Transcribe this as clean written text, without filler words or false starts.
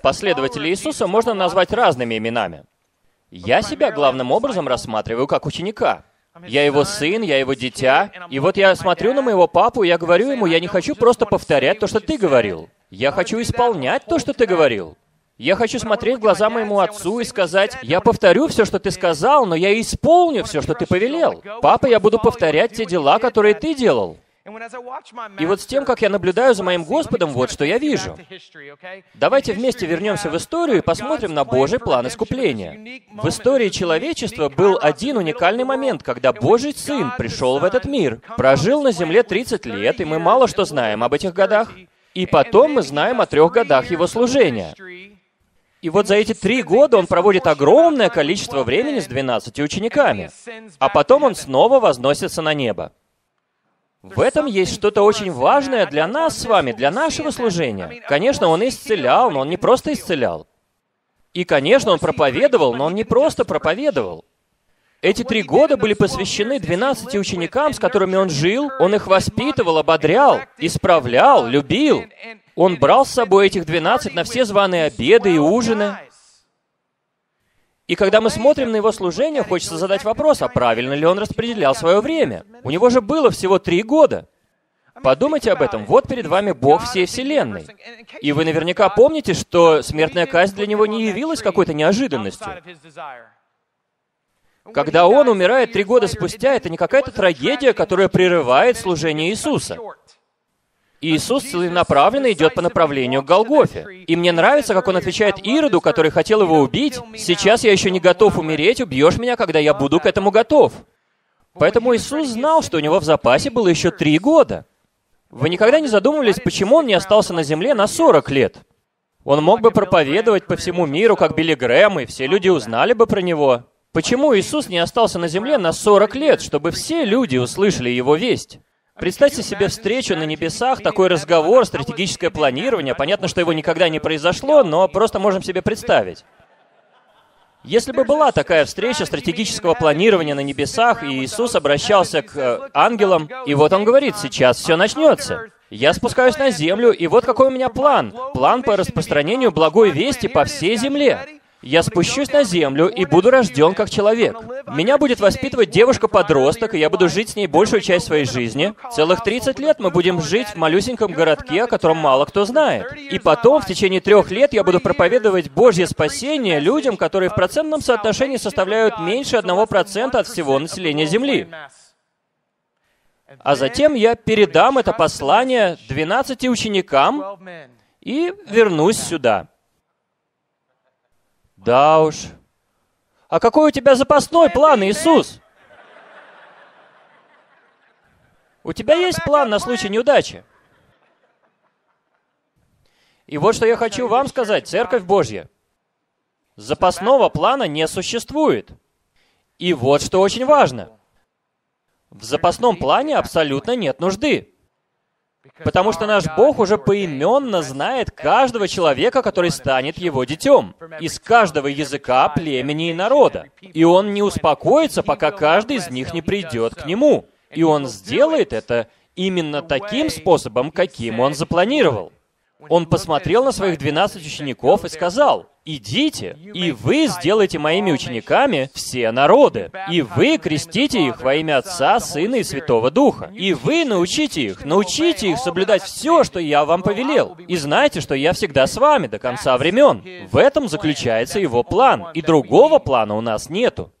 Последователей Иисуса можно назвать разными именами. Я себя главным образом рассматриваю как ученика. Я его сын, я его дитя. И вот я смотрю на моего папу, и я говорю ему, я не хочу просто повторять то, что ты говорил. Я хочу исполнять то, что ты говорил. Я хочу смотреть в глаза моему отцу и сказать, я повторю все, что ты сказал, но я исполню все, что ты повелел. Папа, я буду повторять те дела, которые ты делал. И вот с тем, как я наблюдаю за моим Господом, вот что я вижу. Давайте вместе вернемся в историю и посмотрим на Божий план искупления. В истории человечества был один уникальный момент, когда Божий Сын пришел в этот мир, прожил на земле 30 лет, и мы мало что знаем об этих годах. И потом мы знаем о 3 годах Его служения. И вот за эти 3 года Он проводит огромное количество времени с 12 учениками, а потом Он снова возносится на небо. В этом есть что-то очень важное для нас с вами, для нашего служения. Конечно, Он исцелял, но Он не просто исцелял. И, конечно, Он проповедовал, но Он не просто проповедовал. Эти 3 года были посвящены 12 ученикам, с которыми Он жил. Он их воспитывал, ободрял, исправлял, любил. Он брал с собой этих 12 на все званые обеды и ужины. И когда мы смотрим на Его служение, хочется задать вопрос, а правильно ли Он распределял свое время? У Него же было всего 3 года. Подумайте об этом. Вот перед вами Бог всей Вселенной. И вы наверняка помните, что смертная казнь для Него не явилась какой-то неожиданностью. Когда Он умирает 3 года спустя, это не какая-то трагедия, которая прерывает служение Иисуса. Иисус целенаправленно идет по направлению к Голгофе. И мне нравится, как Он отвечает Ироду, который хотел Его убить, «Сейчас я еще не готов умереть, убьешь меня, когда я буду к этому готов». Поэтому Иисус знал, что у Него в запасе было еще 3 года. Вы никогда не задумывались, почему Он не остался на земле на 40 лет? Он мог бы проповедовать по всему миру, как Билли Грэм, и все люди узнали бы про Него. Почему Иисус не остался на земле на 40 лет, чтобы все люди услышали Его весть? Представьте себе встречу на небесах, такой разговор, стратегическое планирование. Понятно, что его никогда не произошло, но просто можем себе представить. Если бы была такая встреча стратегического планирования на небесах, и Иисус обращался к ангелам, и вот Он говорит, сейчас все начнется. Я спускаюсь на землю, и вот какой у меня план. План по распространению благой вести по всей земле. Я спущусь на землю и буду рожден как человек. Меня будет воспитывать девушка-подросток, и я буду жить с ней большую часть своей жизни. Целых 30 лет мы будем жить в малюсеньком городке, о котором мало кто знает. И потом, в течение 3 лет, я буду проповедовать Божье спасение людям, которые в процентном соотношении составляют меньше 1% от всего населения Земли. А затем я передам это послание 12 ученикам и вернусь сюда. Да уж. А какой у тебя запасной план, Иисус? У тебя есть план на случай неудачи? И вот что я хочу вам сказать, Церковь Божья. Запасного плана не существует. И вот что очень важно. В запасном плане абсолютно нет нужды. Потому что наш Бог уже поименно знает каждого человека, который станет Его детем, из каждого языка, племени и народа. И Он не успокоится, пока каждый из них не придет к Нему. И Он сделает это именно таким способом, каким Он запланировал. Он посмотрел на своих 12 учеников и сказал, «Идите, и вы сделаете моими учениками все народы, и вы крестите их во имя Отца, Сына и Святого Духа, и вы научите их соблюдать все, что я вам повелел, и знайте, что я всегда с вами до конца времен». В этом заключается Его план, и другого плана у нас нету.